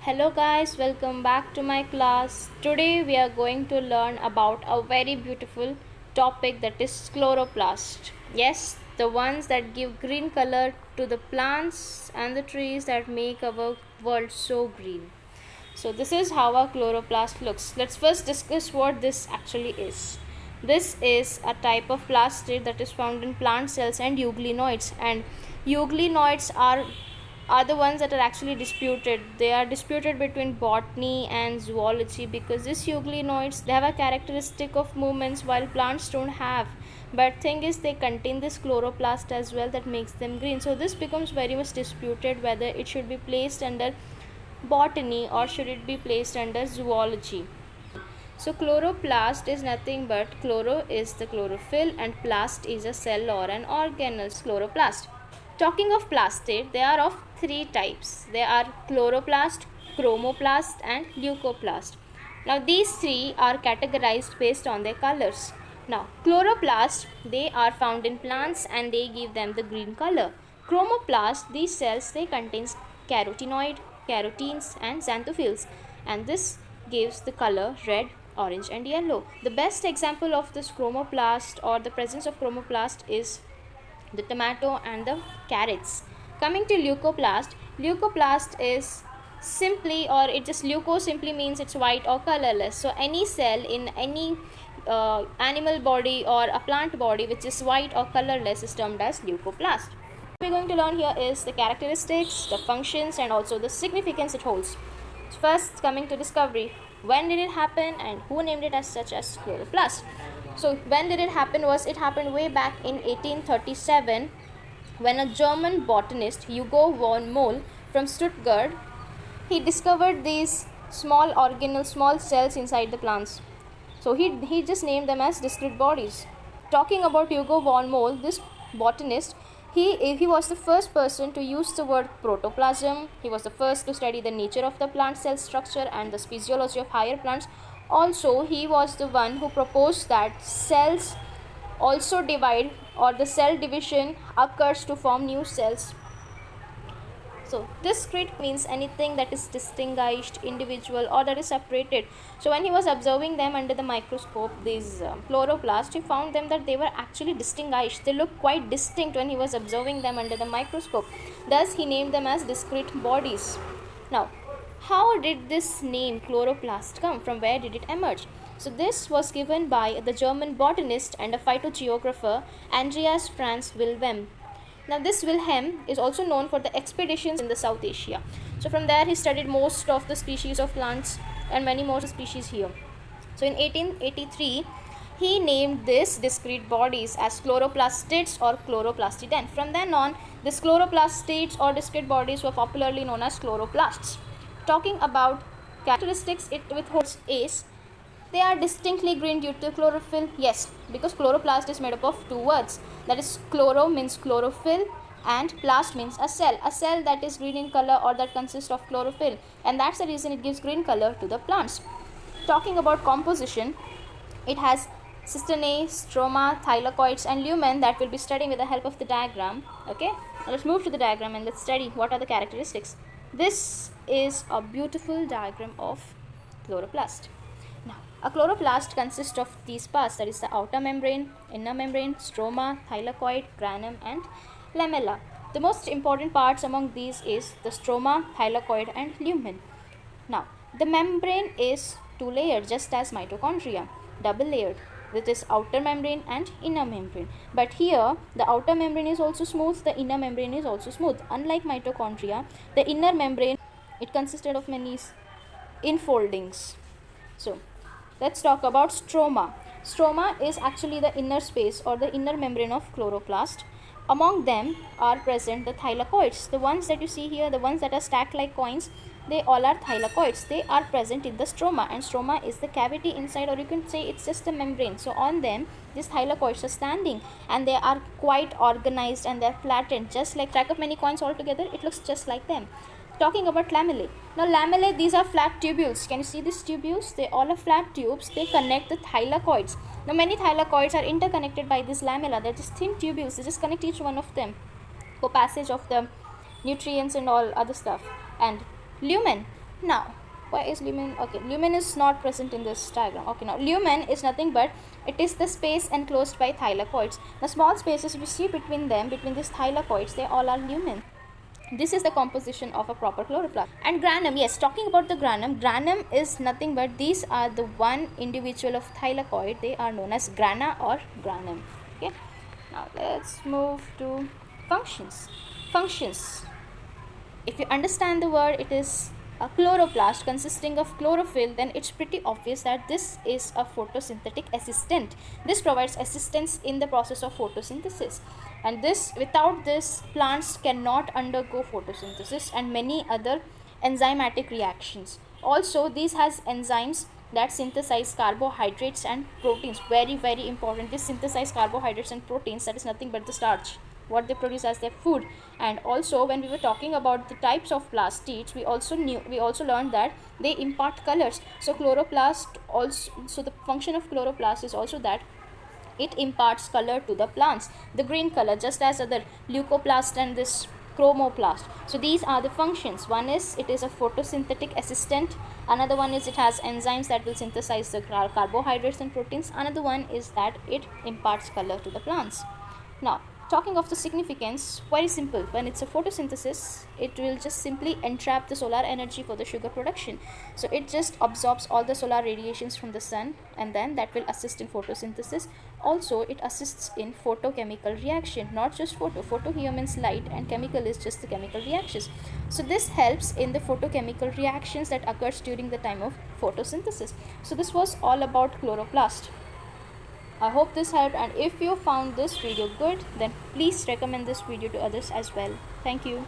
Hello guys, welcome back to my class. Today we are going to learn about a very beautiful topic, that is chloroplast. Yes, the ones that give green color to the plants and the trees that make our world so green. So this is how a chloroplast looks. Let's first discuss what this actually is. This is a type of plastid that is found in plant cells and euglenoids, and euglenoids are the ones that are actually disputed. They are disputed between botany and zoology because these euglenoids, they have a characteristic of movements while plants don't have. But thing is, they contain this chloroplast as well that makes them green. So this becomes very much disputed whether it should be placed under botany or should it be placed under zoology. So chloroplast is nothing but chloro is the chlorophyll and plast is a cell or an organelle. Chloroplast. Talking of plastid, they are of three types. They are chloroplast, chromoplast and leucoplast. Now these three are categorized based on their colors. Now chloroplast, they are found in plants and they give them the green color. Chromoplast, these cells, they contains carotenoid, carotenes and xanthophylls, and this gives the color red, orange and yellow. The best example of this chromoplast or the presence of chromoplast is the tomato and the carrots. Coming to leucoplast, leucoplast is simply, or it just leuco simply means it's white or colorless. So any cell in any animal body or a plant body which is white or colorless is termed as leucoplast. What we're going to learn here is the characteristics, the functions and also the significance it holds. First, coming to discovery, when did it happen and who named it as such as chloroplast? So when did it happen was, it happened way back in 1837 when a German botanist, Hugo von Mohl from Stuttgart, he discovered these small organelles, small cells inside the plants. So he just named them as discrete bodies. Talking about Hugo von Mohl, this botanist, he was the first person to use the word protoplasm. He was the first to study the nature of the plant cell structure and the physiology of higher plants. Also, he was the one who proposed that cells also divide, or the cell division occurs to form new cells. So discrete means anything that is distinguished, individual or that is separated. So when he was observing them under the microscope, these chloroplasts, he found them that they were actually distinguished. They looked quite distinct when he was observing them under the microscope. Thus he named them as discrete bodies. Now, how did this name chloroplast come? From where did it emerge? So this was given by the German botanist and a phytogeographer Andreas Franz Wilhelm. Now this Wilhelm is also known for the expeditions in the South Asia. So from there he studied most of the species of plants and many more species here. So in 1883 he named these discrete bodies as chloroplastids or chloroplastidans. From then on, these chloroplastids or discrete bodies were popularly known as chloroplasts. Talking about characteristics it withholds is, they are distinctly green due to chlorophyll. Yes, because chloroplast is made up of two words. That is, chloro means chlorophyll and plast means a cell. A cell that is green in color or that consists of chlorophyll. And that's the reason it gives green color to the plants. Talking about composition, it has cisternae, stroma, thylakoids and lumen that we'll be studying with the help of the diagram. Okay, now let's move to the diagram and let's study what are the characteristics. This is a beautiful diagram of chloroplast. Now, a chloroplast consists of these parts, that is the outer membrane, inner membrane, stroma, thylakoid, granum and lamella. The most important parts among these is the stroma, thylakoid and lumen. Now, the membrane is two layered just as mitochondria, double layered, with this outer membrane and inner membrane. But here, the outer membrane is also smooth, the inner membrane is also smooth. Unlike mitochondria, the inner membrane, it consisted of many infoldings. So, let's talk about stroma. Stroma is actually the inner space or the inner membrane of chloroplast. Among them are present the thylakoids. The ones that you see here, the ones that are stacked like coins, they all are thylakoids. They are present in the stroma, and stroma is the cavity inside, or you can say it's just a membrane. So on them, these thylakoids are standing and they are quite organized and they are flattened, just like stack of many coins all together. It looks just like them. Talking about lamellae. Now lamellae, these are flat tubules. Can you see these tubules? They all are flat tubes. They connect the thylakoids. Now many thylakoids are interconnected by this lamella. They're just thin tubules. They just connect each one of them for passage of the nutrients and all other stuff. And lumen. Now, why is lumen? Okay, lumen is not present in this diagram. Okay, now lumen is nothing but it is the space enclosed by thylakoids. The small spaces we see between them, between these thylakoids, they all are lumen. This is the composition of a proper chloroplast. And granum, yes, talking about the granum is nothing but these are the one individual of thylakoid. They are known as grana or granum. Okay, now let's move to functions. Functions, if you understand the word, it is a chloroplast consisting of chlorophyll, then it's pretty obvious that this is a photosynthetic assistant. This provides assistance in the process of photosynthesis, and this, without this, plants cannot undergo photosynthesis and many other enzymatic reactions. Also, this has enzymes that synthesize carbohydrates and proteins. Very, very important. This synthesize carbohydrates and proteins, that is nothing but the starch, what they produce as their food. And also, when we were talking about the types of plastids, we also learned that they impart colors. So chloroplast also, so the function of chloroplast is also that it imparts color to the plants, the green color, just as other leucoplast and this chromoplast. So these are the functions. One is it is a photosynthetic assistant, another one is it has enzymes that will synthesize the carbohydrates and proteins, another one is that it imparts color to the plants. Now, talking of the significance, very simple. When it's a photosynthesis, it will just simply entrap the solar energy for the sugar production. So it just absorbs all the solar radiations from the sun, and then that will assist in photosynthesis. Also, it assists in photochemical reaction. Not just photo here means light, and chemical is just the chemical reactions. So this helps in the photochemical reactions that occurs during the time of photosynthesis. So this was all about chloroplast. I hope this helped, and if you found this video good, then please recommend this video to others as well. Thank you.